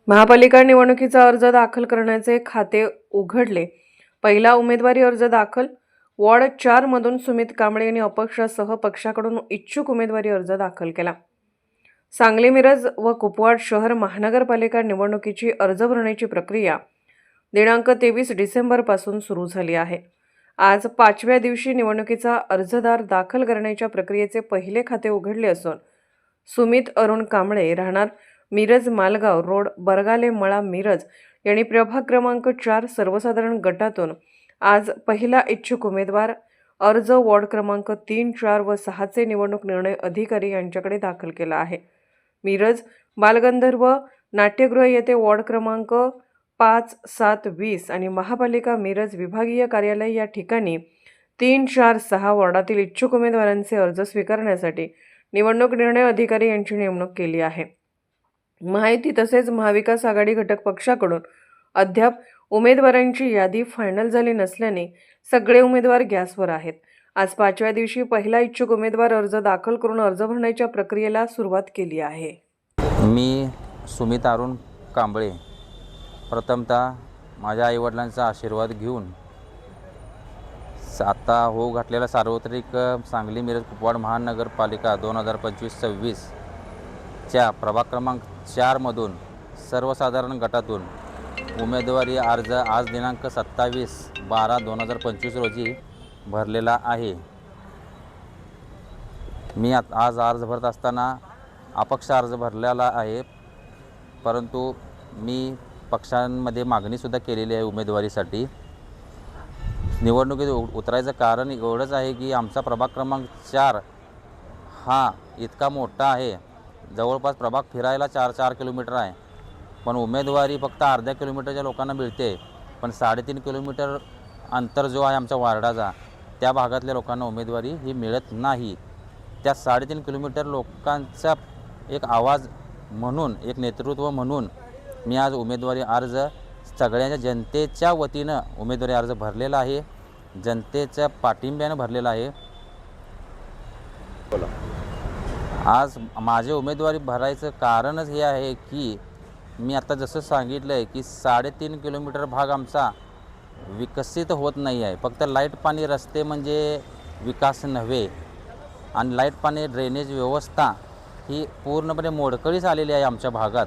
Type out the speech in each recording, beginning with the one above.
महापालिका निवडणुकीचा अर्ज दाखल करण्याचे खाते उघडले. पहिला उमेदवारी अर्ज दाखल. वॉर्ड 4 मधून सुमित कांबळे यांनी अपक्षासह पक्षाकडून इच्छुक उमेदवारी अर्ज दाखल केला. सांगली, मिरज व कुपवाड शहर महानगरपालिका निवडणुकीची अर्ज भरण्याची प्रक्रिया दिनांक 23 डिसेंबरपासून सुरू झाली आहे. आज 5व्या दिवशी निवडणुकीचा अर्जदार दाखल करण्याच्या प्रक्रियेचे पहिले खाते उघडले असून सुमित अरुण कांबळे राहणार मिरज मालगाव रोड, बरगाले मळा, मिरज यांनी प्रभाग क्रमांक 4 सर्वसाधारण गटातून आज पहिला इच्छुक उमेदवार अर्ज वॉर्ड क्रमांक 3, 4 व 6 चे निवडणूक निर्णय अधिकारी यांच्याकडे दाखल केला आहे. मिरज बालगंधर्व नाट्यगृह येथे वॉर्ड क्रमांक 5, 7, 20 आणि महापालिका मिरज विभागीय कार्यालय या ठिकाणी 3, 4, 6 वॉर्डातील इच्छुक उमेदवारांचे अर्ज स्वीकारण्यासाठी निवडणूक निर्णय अधिकारी यांची नेमणूक केली आहे. माहिती तसेच महाविकास आघाडी घटक पक्षाकडून अद्याप उमेदवारांची यादी फायनल झाली नसल्याने सगळे उमेदवार गॅसवर आहेत. आज 5व्या दिवशी पहिला इच्छुक उमेदवार अर्ज दाखल करून अर्ज भरण्याच्या प्रक्रियेला सुरुवात केली आहे. मी सुमित अरुण कांबळे प्रथमतः माझ्या आईवडिलांचा आशीर्वाद घेऊन आता घातलेला सार्वत्रिक सांगली मिरज कुपवाड महानगरपालिका 2025-26 च्या प्रभाग क्रमांक 4 मधून सर्वसाधारण गटातून उमेदवारी अर्ज आज दिनांक 27/12/2025 रोजी भरलेला आहे. मी आज अर्ज भरत असताना अपक्ष अर्ज भरलेला आहे, परंतु मी पक्षांमध्ये मागणीसुद्धा केलेली आहे उमेदवारीसाठी. निवडणुकीत उतरायचं कारण एवढंच आहे की आमचा प्रभाग क्रमांक 4 हा इतका मोठा आहे, जवळपास प्रभाग फिरायला 4 किलोमीटर आहे, पण उमेदवारी फक्त अर्ध्या किलोमीटरच्या लोकांना मिळते. पण 3.5 किलोमीटर अंतर जो आहे आमच्या वार्डाचा, त्या भागातल्या लोकांना उमेदवारी ही मिळत नाही. त्या 3.5 किलोमीटर लोकांचा एक आवाज म्हणून, एक नेतृत्व म्हणून मी आज उमेदवारी अर्ज सगळ्यांच्या जनतेच्या वतीनं उमेदवारी अर्ज भरलेला आहे, जनतेच्या पाठिंब्यानं भरलेला आहे. आज माझे उमेदवारी भरायचं कारणच हे आहे की मी आता जसं सांगितलं आहे की 3.5 किलोमीटर भाग आमचा विकसित होत नाही आहे. फक्त लाईट पाणी रस्ते म्हणजे विकास नव्हे, आणि लाईट पाणी ड्रेनेज व्यवस्था ही पूर्णपणे मोडकळीस आलेली आहे. आमच्या भागात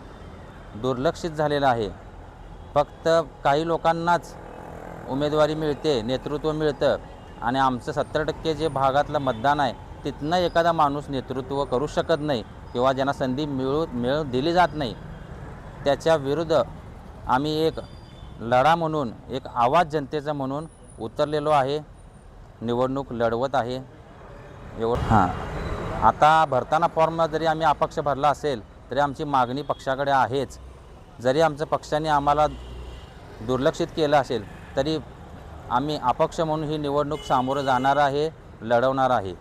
दुर्लक्षित झालेलं आहे. फक्त काही लोकांनाच उमेदवारी मिळते, नेतृत्व मिळतं, आणि आमचं 70% जे भागातलं मतदान आहे तिथनं एखादा माणूस नेतृत्व करू शकत नाही किंवा ज्यांना संधी मिळू दिली जात नाही. त्याच्या विरुद्ध आम्ही एक लढा म्हणून, एक आवाज जनतेचा म्हणून उतरलेलो आहे, निवडणूक लढवत आहे. आता भरताना फॉर्म जरी आम्ही अपक्ष भरला असेल तरी आमची मागणी पक्षाकडे आहेच. जरी आमच्या पक्षाने आम्हाला दुर्लक्षित केलं असेल तरी आम्ही अपक्ष म्हणून ही निवडणूक सामोरं जाणार आहे, लढवणार आहे.